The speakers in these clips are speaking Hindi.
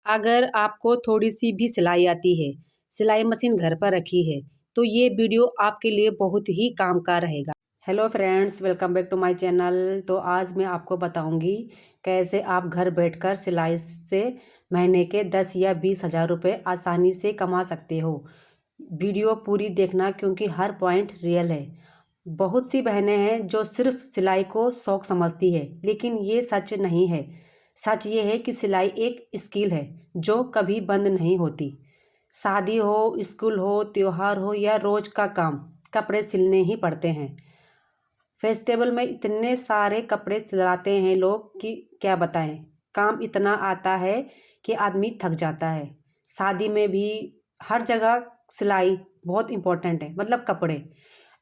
अगर आपको थोड़ी सी भी सिलाई आती है, सिलाई मशीन घर पर रखी है, तो ये वीडियो आपके लिए बहुत ही काम का रहेगा। Hello friends, welcome back to my channel. तो आज मैं आपको बताऊंगी कैसे आप घर बैठकर सिलाई से महीने के 10 या 20 हज़ार रुपये आसानी से कमा सकते हो। वीडियो पूरी देखना क्योंकि हर पॉइंट रियल है। बहुत सी बहनें हैं जो सिर्फ सिलाई को शौक समझती है, लेकिन ये सच नहीं है। सच ये है कि सिलाई एक स्किल है जो कभी बंद नहीं होती। शादी हो, स्कूल हो, त्योहार हो या रोज का काम, कपड़े सिलने ही पड़ते हैं। फेस्टिवल में इतने सारे कपड़े सिलाते हैं लोग कि क्या बताएं। काम इतना आता है कि आदमी थक जाता है। शादी में भी हर जगह सिलाई बहुत इम्पोर्टेंट है, मतलब कपड़े।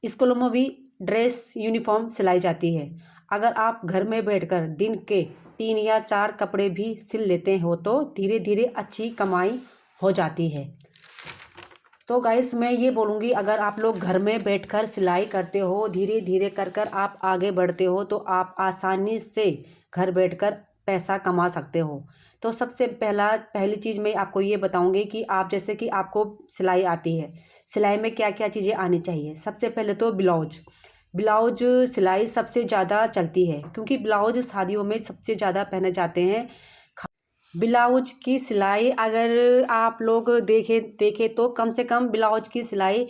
स्कूलों में भी ड्रेस यूनिफॉर्म सिलाई जाती है। अगर आप घर में बैठकर दिन के 3 या 4 कपड़े भी सिल लेते हो तो धीरे धीरे अच्छी कमाई हो जाती है। तो गाइस, मैं ये बोलूँगी, अगर आप लोग घर में बैठकर सिलाई करते हो, धीरे धीरे कर कर आप आगे बढ़ते हो, तो आप आसानी से घर बैठकर पैसा कमा सकते हो। तो सबसे पहली चीज़ मैं आपको ये बताऊंगी कि आप, जैसे कि आपको सिलाई आती है, सिलाई में क्या क्या चीज़ें आनी चाहिए। सबसे पहले तो ब्लाउज ब्लाउज सिलाई सबसे ज़्यादा चलती है, क्योंकि ब्लाउज शादियों में सबसे ज़्यादा पहने जाते हैं। ब्लाउज की सिलाई अगर आप लोग देखे तो कम से कम ब्लाउज की सिलाई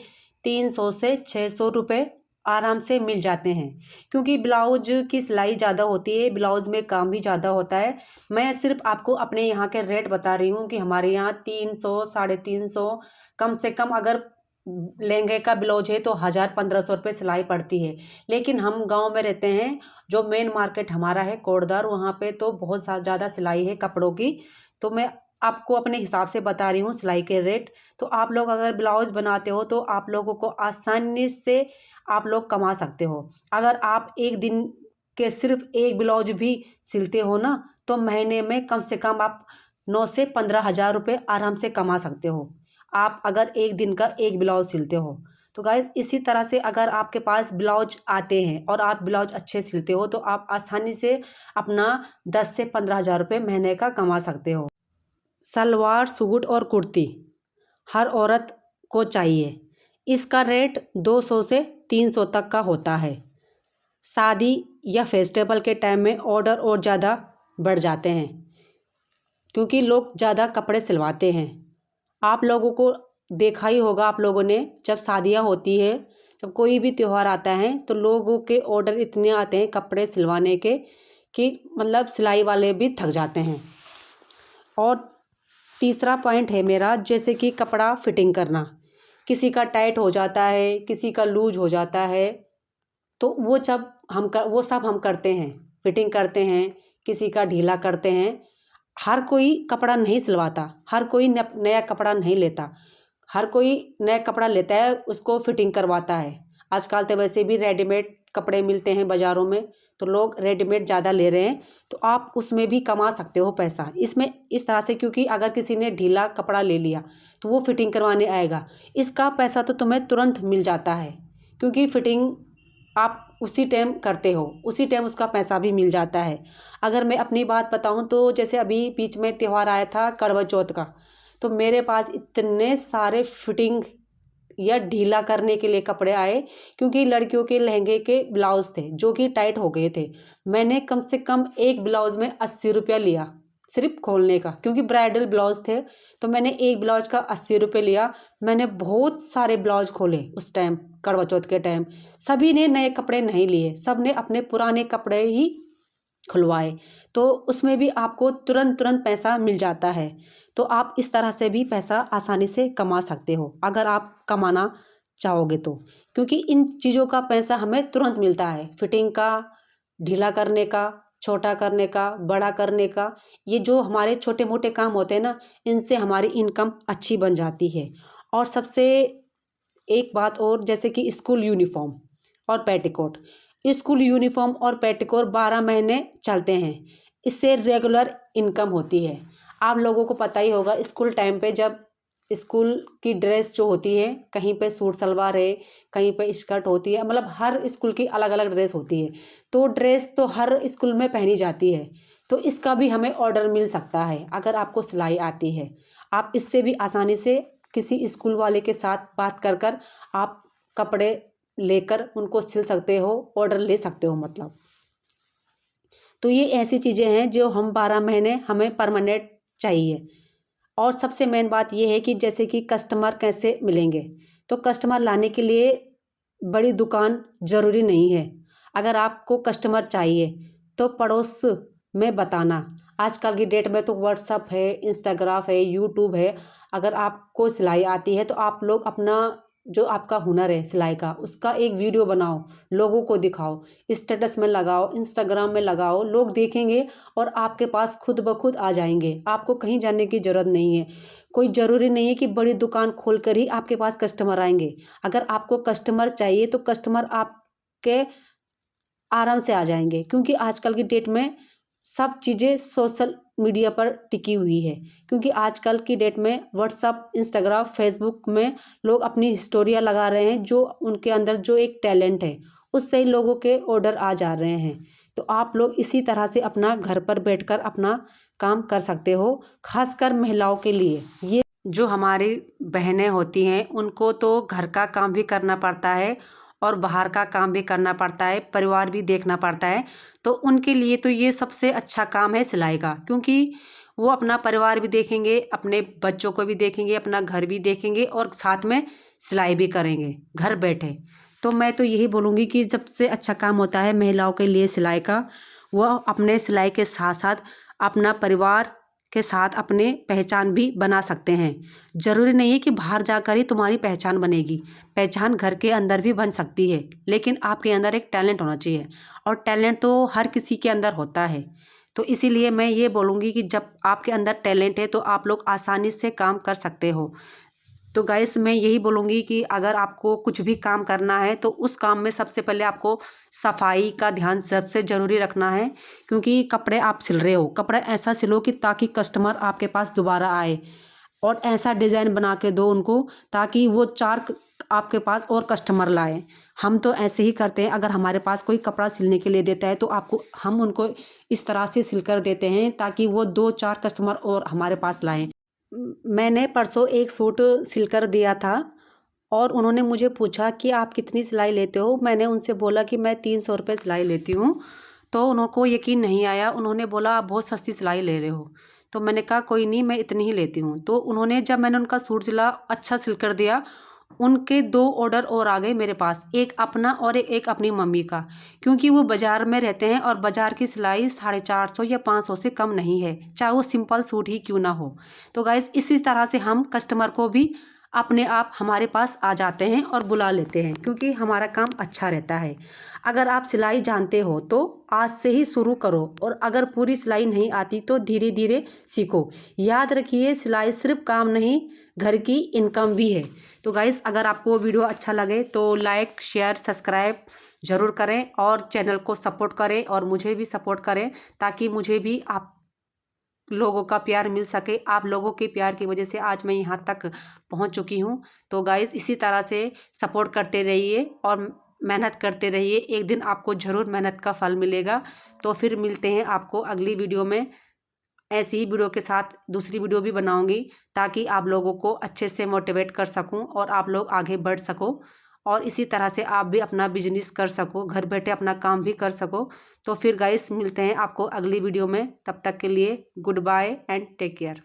300 से 600 रुपये आराम से मिल जाते हैं, क्योंकि ब्लाउज की सिलाई ज़्यादा होती है, ब्लाउज में काम भी ज़्यादा होता है। मैं सिर्फ आपको अपने यहाँ के रेट बता रही हूँ कि हमारे यहाँ 300, 350, कम से कम अगर लहंगे का ब्लाउज है तो 1000-1500 रुपये सिलाई पड़ती है। लेकिन हम गांव में रहते हैं, जो मेन मार्केट हमारा है कोटद्वार, वहाँ पे तो बहुत ज़्यादा सिलाई है कपड़ों की। तो मैं आपको अपने हिसाब से बता रही हूँ सिलाई के रेट। तो आप लोग अगर ब्लाउज बनाते हो तो आप लोगों को आसानी से आप लोग कमा सकते हो। अगर आप एक दिन के सिर्फ एक ब्लाउज भी सिलते हो ना, तो महीने में कम से कम आप 9 से 15 हज़ार रुपये आराम से कमा सकते हो, आप अगर एक दिन का एक ब्लाउज सिलते हो। तो गाइज, इसी तरह से अगर आपके पास ब्लाउज आते हैं और आप ब्लाउज अच्छे सिलते हो, तो आप आसानी से अपना 10 से 15 हज़ार रुपये महीने का कमा सकते हो। सलवार सूट और कुर्ती हर औरत को चाहिए। इसका रेट 200 से 300 तक का होता है। शादी या फेस्टिवल के टाइम में ऑर्डर और ज़्यादा बढ़ जाते हैं, क्योंकि लोग ज़्यादा कपड़े सिलवाते हैं। आप लोगों को देखा ही होगा, आप लोगों ने, जब शादियां होती है, जब कोई भी त्यौहार आता है, तो लोगों के ऑर्डर इतने आते हैं कपड़े सिलवाने के कि मतलब सिलाई वाले भी थक जाते हैं। और तीसरा पॉइंट है मेरा, जैसे कि कपड़ा फिटिंग करना। किसी का टाइट हो जाता है, किसी का लूज हो जाता है, तो वो सब हम करते हैं, फिटिंग करते हैं, किसी का ढीला करते हैं। हर कोई कपड़ा नहीं सिलवाता, हर कोई नया कपड़ा नहीं लेता। हर कोई नया कपड़ा लेता है, उसको फिटिंग करवाता है। आजकल तो वैसे भी रेडीमेड कपड़े मिलते हैं बाज़ारों में, तो लोग रेडीमेड ज़्यादा ले रहे हैं। तो आप उसमें भी कमा सकते हो पैसा, इसमें इस तरह से, क्योंकि अगर किसी ने ढीला कपड़ा ले लिया तो वो फिटिंग करवाने आएगा, इसका पैसा तो तुम्हें तुरंत मिल जाता है, क्योंकि फिटिंग आप उसी टाइम करते हो, उसी टाइम उसका पैसा भी मिल जाता है। अगर मैं अपनी बात बताऊं तो जैसे अभी बीच में त्यौहार आया था करवा चौथ का, तो मेरे पास इतने सारे फिटिंग या ढीला करने के लिए कपड़े आए, क्योंकि लड़कियों के लहंगे के ब्लाउज थे जो कि टाइट हो गए थे। मैंने कम से कम एक ब्लाउज में 80 रुपया लिया सिर्फ खोलने का, क्योंकि ब्राइडल ब्लाउज थे, तो मैंने एक ब्लाउज का 80 रुपये लिया। मैंने बहुत सारे ब्लाउज खोले उस टाइम, करवा चौथ के टाइम। सभी ने नए कपड़े नहीं लिए, सब ने अपने पुराने कपड़े ही खुलवाए। तो उसमें भी आपको तुरंत तुरंत पैसा मिल जाता है। तो आप इस तरह से भी पैसा आसानी से कमा सकते हो, अगर आप कमाना चाहोगे तो, क्योंकि इन चीज़ों का पैसा हमें तुरंत मिलता है। फिटिंग का, ढीला करने का, छोटा करने का, बड़ा करने का, ये जो हमारे छोटे मोटे काम होते हैं ना, इनसे हमारी इनकम अच्छी बन जाती है। और सबसे एक बात और, जैसे कि स्कूल यूनिफॉर्म और पेटीकोट। स्कूल यूनिफॉर्म और पेटीकोट 12 महीने चलते हैं, इससे रेगुलर इनकम होती है। आप लोगों को पता ही होगा, स्कूल टाइम पे जब स्कूल की ड्रेस जो होती है, कहीं पे सूट सलवार है, कहीं पे स्कर्ट होती है, मतलब हर स्कूल की अलग अलग ड्रेस होती है। तो ड्रेस तो हर स्कूल में पहनी जाती है। तो इसका भी हमें ऑर्डर मिल सकता है अगर आपको सिलाई आती है। आप इससे भी आसानी से किसी स्कूल वाले के साथ बात कर कर आप कपड़े लेकर उनको सिल सकते हो, ऑर्डर ले सकते हो मतलब। तो ये ऐसी चीज़ें हैं जो हम 12 महीने हमें परमानेंट चाहिए। और सबसे मेन बात ये है कि जैसे कि कस्टमर कैसे मिलेंगे, तो कस्टमर लाने के लिए बड़ी दुकान ज़रूरी नहीं है। अगर आपको कस्टमर चाहिए तो पड़ोस में बताना। आजकल की डेट में तो व्हाट्सअप है, इंस्टाग्राम है, यूट्यूब है। अगर आपको सिलाई आती है तो आप लोग अपना जो आपका हुनर है सिलाई का, उसका एक वीडियो बनाओ, लोगों को दिखाओ, स्टेटस में लगाओ, इंस्टाग्राम में लगाओ, लोग देखेंगे और आपके पास खुद ब खुद आ जाएंगे। आपको कहीं जाने की ज़रूरत नहीं है। कोई ज़रूरी नहीं है कि बड़ी दुकान खोल कर ही आपके पास कस्टमर आएंगे। अगर आपको कस्टमर चाहिए तो कस्टमर आपके आराम से आ जाएंगे, क्योंकि आजकल की डेट में सब चीज़ें सोशल मीडिया पर टिकी हुई है। क्योंकि आजकल की डेट में व्हाट्सअप, इंस्टाग्राम, फेसबुक में लोग अपनी स्टोरियाँ लगा रहे हैं, जो उनके अंदर जो एक टैलेंट है उससे ही लोगों के ऑर्डर आ जा रहे हैं। तो आप लोग इसी तरह से अपना घर पर बैठकर अपना काम कर सकते हो। खासकर महिलाओं के लिए, ये जो हमारी बहनें होती हैं उनको तो घर का काम भी करना पड़ता है और बाहर का काम भी करना पड़ता है, परिवार भी देखना पड़ता है। तो उनके लिए तो ये सबसे अच्छा काम है सिलाई का, क्योंकि वो अपना परिवार भी देखेंगे, अपने बच्चों को भी देखेंगे, अपना घर भी देखेंगे और साथ में सिलाई भी करेंगे घर बैठे। तो मैं तो यही बोलूँगी कि सबसे अच्छा काम होता है महिलाओं के लिए सिलाई का। वह अपने सिलाई के साथ साथ अपना परिवार के साथ अपने पहचान भी बना सकते हैं। ज़रूरी नहीं है कि बाहर जाकर ही तुम्हारी पहचान बनेगी, पहचान घर के अंदर भी बन सकती है, लेकिन आपके अंदर एक टैलेंट होना चाहिए और टैलेंट तो हर किसी के अंदर होता है। तो इसीलिए मैं ये बोलूँगी कि जब आपके अंदर टैलेंट है तो आप लोग आसानी से काम कर सकते हो। तो गाइस मैं यही बोलूँगी कि अगर आपको कुछ भी काम करना है तो उस काम में सबसे पहले आपको सफाई का ध्यान सबसे ज़रूरी रखना है। क्योंकि कपड़े आप सिल रहे हो, कपड़ा ऐसा सिलो कि ताकि कस्टमर आपके पास दोबारा आए, और ऐसा डिज़ाइन बना के दो उनको ताकि वो आपके पास और कस्टमर लाए। हम तो ऐसे ही करते हैं, अगर हमारे पास कोई कपड़ा सिलने के लिए देता है तो हम उनको इस तरह से सिलकर देते हैं ताकि वो 2-4 कस्टमर और हमारे पास लाएँ। मैंने परसों एक सूट सिलकर दिया था और उन्होंने मुझे पूछा कि आप कितनी सिलाई लेते हो। मैंने उनसे बोला कि मैं 300 रुपये सिलाई लेती हूँ। तो उनको यकीन नहीं आया, उन्होंने बोला आप बहुत सस्ती सिलाई ले रहे हो। तो मैंने कहा कोई नहीं, मैं इतनी ही लेती हूँ। तो उन्होंने जब मैंने उनका सूट सिला अच्छा सिलकर दिया, उनके 2 ऑर्डर और आ गए मेरे पास, एक अपना और एक अपनी मम्मी का। क्योंकि वो बाज़ार में रहते हैं और बाज़ार की सिलाई 450 या 500 से कम नहीं है, चाहे वो सिंपल सूट ही क्यों ना हो। तो गाइस इसी तरह से हम कस्टमर को भी अपने आप हमारे पास आ जाते हैं और बुला लेते हैं, क्योंकि हमारा काम अच्छा रहता है। अगर आप सिलाई जानते हो तो आज से ही शुरू करो, और अगर पूरी सिलाई नहीं आती तो धीरे धीरे सीखो। याद रखिए सिलाई सिर्फ काम नहीं, घर की इनकम भी है। तो गाइस अगर आपको वीडियो अच्छा लगे तो लाइक, शेयर, सब्सक्राइब ज़रूर करें और चैनल को सपोर्ट करें और मुझे भी सपोर्ट करें, ताकि मुझे भी आप लोगों का प्यार मिल सके। आप लोगों के प्यार की वजह से आज मैं यहाँ तक पहुँच चुकी हूँ। तो गाइस इसी तरह से सपोर्ट करते रहिए और मेहनत करते रहिए, एक दिन आपको ज़रूर मेहनत का फल मिलेगा। तो फिर मिलते हैं आपको अगली वीडियो में। ऐसी ही वीडियो के साथ दूसरी वीडियो भी बनाऊंगी ताकि आप लोगों को अच्छे से मोटिवेट कर सकूं और आप लोग आगे बढ़ सको, और इसी तरह से आप भी अपना बिजनेस कर सको, घर बैठे अपना काम भी कर सको। तो फिर गाइस मिलते हैं आपको अगली वीडियो में, तब तक के लिए goodbye and take care.